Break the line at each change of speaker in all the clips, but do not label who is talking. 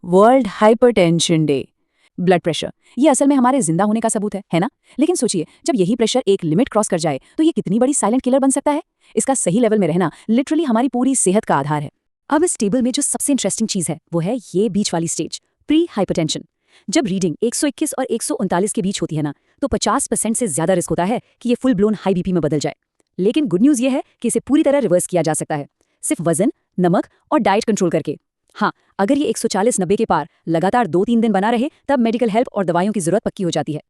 World hypertension day. Blood pressure ये असल में हमारे जिंदा होने का सबूत है ना? लेकिन सोचिए, जब यही प्रेशर एक लिमिट क्रॉस कर जाए तो ये कितनी बड़ी साइलेंट किलर बन सकता है। इसका सही लेवल में रहना लिटरली हमारी पूरी सेहत का आधार है। अब इस टेबल में जो सबसे इंटरेस्टिंग चीज है वो है ये बीच वाली स्टेज, प्री हाइपरटेंशन। जब रीडिंग 121 और 139 के बीच होती है ना, तो 50% से ज्यादा रिस्क होता है कि ये फुल ब्लोन हाई बीपी में बदल जाए। लेकिन गुड न्यूज ये है कि इसे पूरी तरह रिवर्स किया जा सकता है, सिर्फ वजन, नमक और डाइट कंट्रोल करके। हाँ, अगर ये 140-90 के पार लगातार 2-3 दिन बना रहे तब मेडिकल हेल्प और दवाइयों की जरूरत पक्की हो जाती है।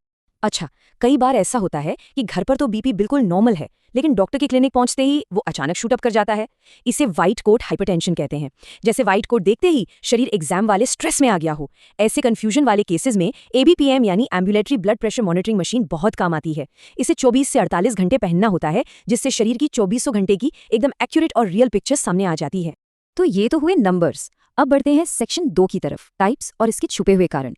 अच्छा, कई बार ऐसा होता है कि घर पर तो बीपी बिल्कुल नॉर्मल है, लेकिन डॉक्टर की क्लिनिक पहुंचते ही वो अचानक शूट अप कर जाता है। इसे व्हाइट कोट हाइपरटेंशन कहते हैं। जैसे व्हाइट कोट देखते ही शरीर एग्जाम वाले स्ट्रेस में आ गया हो। ऐसे कंफ्यूजन वाले केसेस में एबीपीएम यानी ambulatory blood pressure monitoring machine बहुत काम आती है। इसे 24 से 48 घंटे पहनना होता है, जिससे शरीर की 2400 घंटे की एकदम एक्यूरेट और रियल पिक्चर सामने आ जाती है। तो ये तो हुए नंबर्स। अब बढ़ते हैं सेक्शन 2 की तरफ, टाइप्स और इसके छुपे हुए कारण।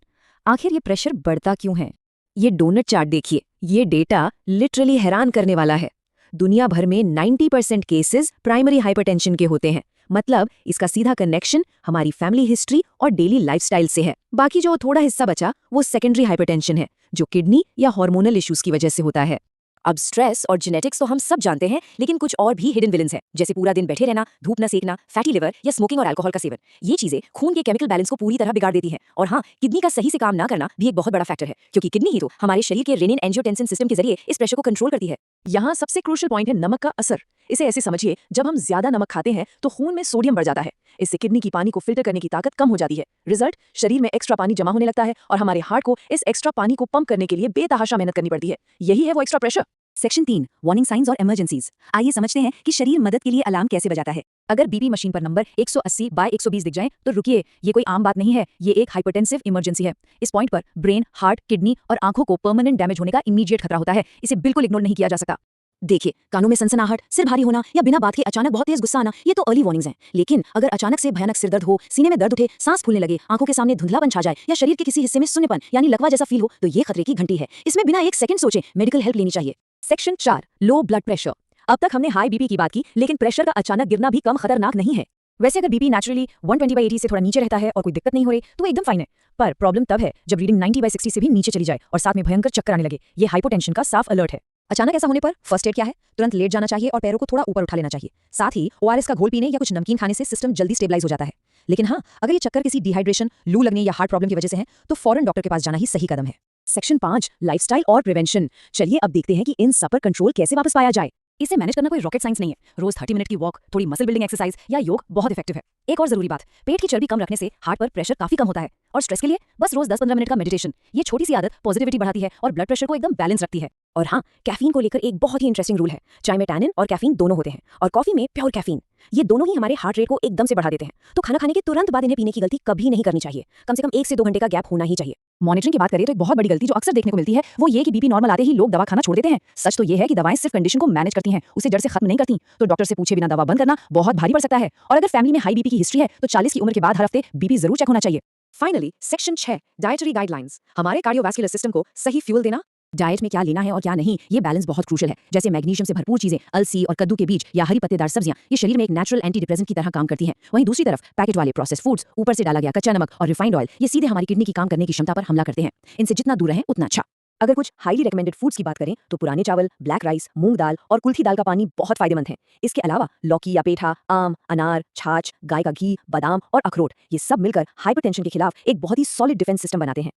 आखिर ये प्रेशर बढ़ता क्यों है? ये डोनट चार्ट देखिए, ये डेटा लिटरली हैरान करने वाला है। दुनिया भर में 90% केसेस प्राइमरी हाइपरटेंशन के होते हैं। मतलब इसका सीधा कनेक्शन हमारी फैमिली हिस्ट्री और डेली लाइफस्टाइल से है। बाकी जो थोड़ा हिस्सा बचा वो सेकेंडरी हाइपरटेंशन है, जो किडनी या हार्मोनल इश्यूज की वजह से होता है। अब स्ट्रेस और जेनेटिक्स तो हम सब जानते हैं, लेकिन कुछ और भी हिडन विलन्स हैं, जैसे पूरा दिन बैठे रहना, धूप न सेकना, फैटी लिवर या स्मोकिंग और अल्कोहल का सेवन। ये चीजें खून के केमिकल बैलेंस को पूरी तरह बिगाड़ देती हैं। और हाँ, किडनी का सही से काम ना करना भी एक बहुत बड़ा फैक्टर है, क्योंकि किडनी ही तो हमारे शरीर के रेनिन एंजियोटेंसिन सिस्टम के जरिए इस प्रेशर को कंट्रोल करती है। यहाँ सबसे क्रूशियल पॉइंट है नमक का असर। इसे ऐसे समझिए, जब हम ज्यादा नमक खाते हैं तो खून में सोडियम बढ़ जाता है। इससे किडनी की पानी को फिल्टर करने की ताकत कम हो जाती है। रिजल्ट, शरीर में एक्स्ट्रा पानी जमा होने लगता है और हमारे हार्ट को इस एक्स्ट्रा पानी को पंप करने के लिए बेतहाशा मेहनत करनी पड़ती है। यही है वो extra pressure. Section 3, warning science और इमरजेंसीज। आइए समझते हैं कि शरीर मदद के लिए अलार्म कैसे बजाता है। अगर बीपी मशीन पर नंबर 180/120 दिख जाए तो रुकिए, ये कोई आम बात नहीं है, ये एक हाइपरटेंसिव इमरजेंसी है। इस पॉइंट पर ब्रेन, हार्ट, किडनी और आंखों को परमानेंट डैमेज होने का इमीडिएट खतरा होता है। इसे बिल्कुल इग्नोर नहीं किया जा सकता। देखिए, कानों में सनसनाहट, सिर भारी होना या बिना बात के अचानक बहुत तेज गुस्सा आना, ये तो अर्ली वार्निंग्स हैं। लेकिन अगर अचानक से भयानक सिर दर्द हो, सीने में दर्द उठे, सांस फूलने लगे, आंखों के सामने धुंधलापन छा जाए या शरीर के किसी हिस्से में शून्यपन यानी लकवा जैसा फील हो, तो ये खतरे की घंटी है। इसमें बिना एक सेकंड सोचे मेडिकल हेल्प लेनी चाहिए। Section 4, low blood pressure. अब तक हमने हाई बीपी की बात की, लेकिन प्रेशर का अचानक गिरना भी कम खतरनाक नहीं है। वैसे अगर बीपी नेचुरली 120/80 से थोड़ा नीचे रहता है और कोई दिक्कत नहीं हो रही तो एकदम फाइन है। पर प्रॉब्लम तब है जब रीडिंग 90/60 से भी नीचे चली जाए और साथ में भयंकर चक्कर आने लगे। ये हाइपोटेंशन का साफ अलर्ट है। अचानक ऐसा होने पर फर्स्ट एड क्या है? तुरंत लेट जाना चाहिए और पैरों को थोड़ा ऊपर उठा लेना चाहिए। साथ ही ओआरएस का घोल पीने या कुछ नमकीन खाने से सिस्टम जल्दी स्टेबलाइज हो जाता है। लेकिन हाँ, अगर ये चक्कर किसी डिहाइड्रेशन, लू लगने या हार्ट प्रॉब्लम की वजह से है तो फौरन डॉक्टर के पास जाना ही सही कदम है। सेक्शन 5, लाइफस्टाइल और प्रिवेंशन। चलिए अब देखते हैं कि इन सब पर कंट्रोल कैसे वापस पाया जाए। इसे मैनेज करना कोई रॉकेट साइंस नहीं है। रोज 30 मिनट की वॉक, थोड़ी मसल बिल्डिंग एक्सरसाइज या योग बहुत इफेक्टिव है। एक और जरूरी बात, पेट की चर्बी कम रखने से हार्ट पर प्रेशर काफी कम होता है। और स्ट्रेस के लिए बस रोज 10-15 मिनट का मेडिटेशन। ये छोटी सी आदत पॉजिटिविटी बढ़ाती है और ब्लड प्रेशर को एकदम बैलेंस रखती है। और हाँ, कैफीन को लेकर एक बहुत ही इंटरेस्टिंग रूल है। चाय में टैनिन और कैफीन दोनों होते हैं और कॉफी में प्योर कैफीन। ये दोनों ही हमारे हार्ट रेट को एकदम से बढ़ा देते हैं। तो खाना खाने के तुरंत बाद इन्हें पीने की गलती कभी नहीं करनी चाहिए। कम से कम 1 से 2 घंटे का गैप होना ही चाहिए। मॉनिटरिंग की बात करें तो एक बहुत बड़ी गलती जो अक्सर देखने को मिलती है वो ये कि बीपी नॉर्मल आते ही लोग दवा खाना छोड़ देते हैं। सच तो ये है कि दवाएं सिर्फ कंडीशन को मैनेज करती हैं, उसे जड़ से खत्म नहीं करती। तो डॉक्टर से पूछे बिना दवा बंद करना बहुत भारी पड़ सकता है। और अगर फैमिली में हाई बीपी की हिस्ट्री है तो 40 की उम्र के बाद हर हफ्ते बीपी जरूर चेक होना चाहिए। Finally section 6, dietary guidelines. हमारे कार्डियोवैस्कुलर सिस्टम को सही फ्यूल देना। डाइट में क्या लेना है और क्या नहीं, ये बैलेंस बहुत क्रूशियल है। जैसे मैग्नीशियम से भरपूर चीजें, अलसी और कद्दू के बीज या हरी पत्तेदार सब्जियां, ये शरीर में एक नेचुरल एंटी डिप्रेसेंट की तरह काम करती हैं। वहीं दूसरी तरफ पैकेट वाले प्रोसेस फूड्स, ऊपर से डाला गया कच्चा नमक और रिफाइंड ऑयल, ये सीधे हमारी किडनी की काम करने की क्षमता पर हमला करते हैं। इनसे जितना दूर रहें उतना अच्छा। अगर कुछ हाईली रिकमेंडेड फूड्स की बात करें तो पुराने चावल, ब्लैक राइस, मूंग दाल और कुल्थी दाल का पानी बहुत फायदेमंद है। इसके अलावा लौकी या पेठा, आम, अनार, छाछ, गाय का घी, बादाम और अखरोट, ये सब मिलकर हाइपरटेंशन के खिलाफ एक बहुत ही सॉलिड डिफेंस सिस्टम बनाते हैं।